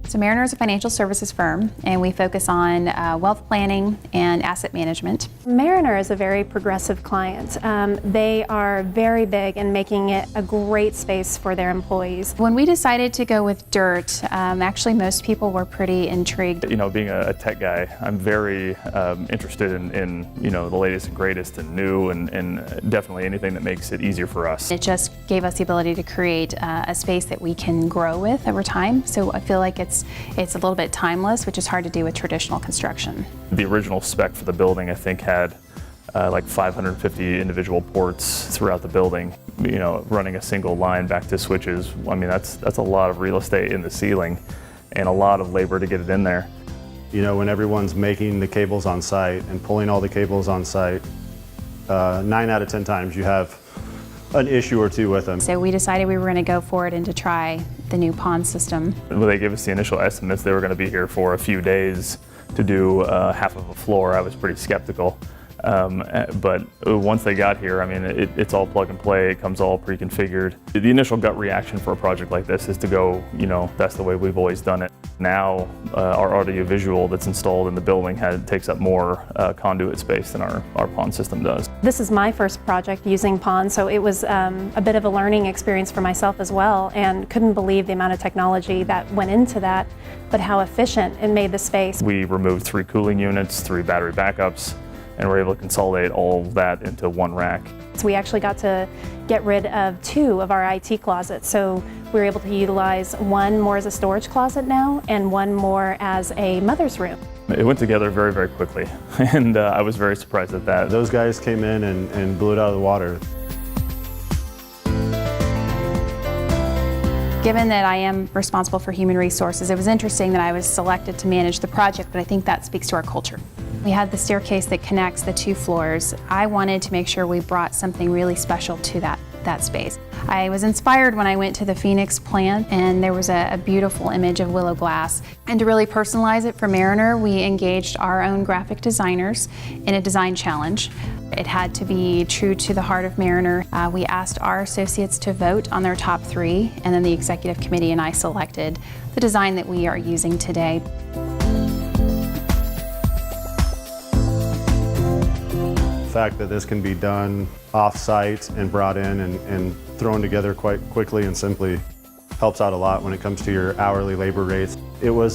So Mariner is a financial services firm, and we focus on wealth planning and asset management. Mariner is a very progressive client. They are very big in making it a great space for their employees. When we decided to go with DIRTT, actually most people were pretty intrigued. You know, being a tech guy, I'm very interested in you know, the latest and greatest and new, and definitely anything that makes it easier for us. It just gave us the ability to create a space that we can grow with over time. So I feel like it's a little bit timeless, which is hard to do with traditional construction. The original spec for the building, I think, had like 550 individual ports throughout the building. You know, running a single line back to switches, I mean, that's a lot of real estate in the ceiling and a lot of labor to get it in there. You know, when everyone's making the cables on site and pulling all the cables on site, 9 out of 10 times you have an issue or two with them. So we decided we were going to go for it and to try the new pond system. When they gave us the initial estimates, they were going to be here for a few days to do half of a floor. I was pretty skeptical. But once they got here, I mean, it's all plug and play. It comes all pre-configured. The initial gut reaction for a project like this is to go, you know, that's the way we've always done it. Now, our audio-visual that's installed in the building takes up more conduit space than our pond system does. This is my first project using pond, so it was a bit of a learning experience for myself as well, and couldn't believe the amount of technology that went into that, but how efficient it made the space. We removed 3 cooling units, 3 battery backups, and we're able to consolidate all of that into one rack. So we actually got to get rid of 2 of our IT closets, so we were able to utilize one more as a storage closet now and one more as a mother's room. It went together very, very quickly, and I was very surprised at that. Those guys came in and blew it out of the water. Given that I am responsible for human resources, it was interesting that I was selected to manage the project, but I think that speaks to our culture. We had the staircase that connects the 2 floors. I wanted to make sure we brought something really special to that space. I was inspired when I went to the Phoenix plant, and there was a beautiful image of Willow glass. And to really personalize it for Mariner, we engaged our own graphic designers in a design challenge. It had to be true to the heart of Mariner. We asked our associates to vote on their top 3, and then the executive committee and I selected the design that we are using today. The fact that this can be done off-site and brought in and thrown together quite quickly and simply helps out a lot when it comes to your hourly labor rates. It was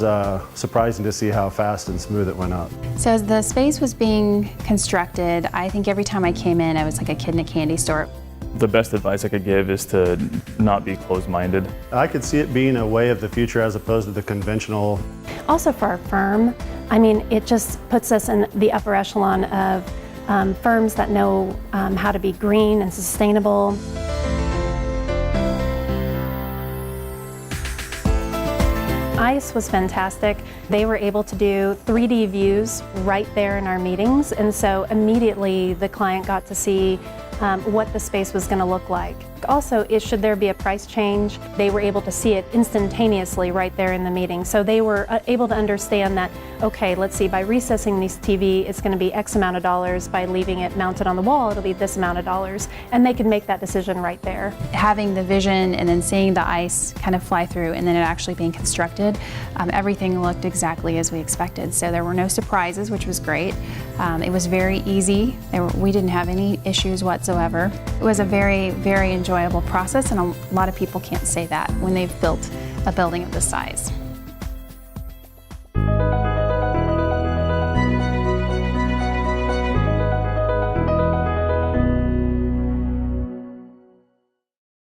surprising to see how fast and smooth it went up. So as the space was being constructed, I think every time I came in, I was like a kid in a candy store. The best advice I could give is to not be closed-minded. I could see it being a way of the future as opposed to the conventional. Also for our firm, I mean, it just puts us in the upper echelon of firms that know how to be green and sustainable. ICE was fantastic. They were able to do 3D views right there in our meetings, and so immediately the client got to see what the space was going to look like. Also, should there be a price change, they were able to see it instantaneously right there in the meeting. So they were able to understand that, okay, let's see, by recessing this TV, it's going to be X amount of dollars. By leaving it mounted on the wall, it'll be this amount of dollars. And they could make that decision right there. Having the vision and then seeing the ICE kind of fly through and then it actually being constructed, everything looked exactly as we expected. So there were no surprises, which was great. It was very easy. We didn't have any issues whatsoever. It was a very, very enjoyable process, and a lot of people can't say that when they've built a building of this size.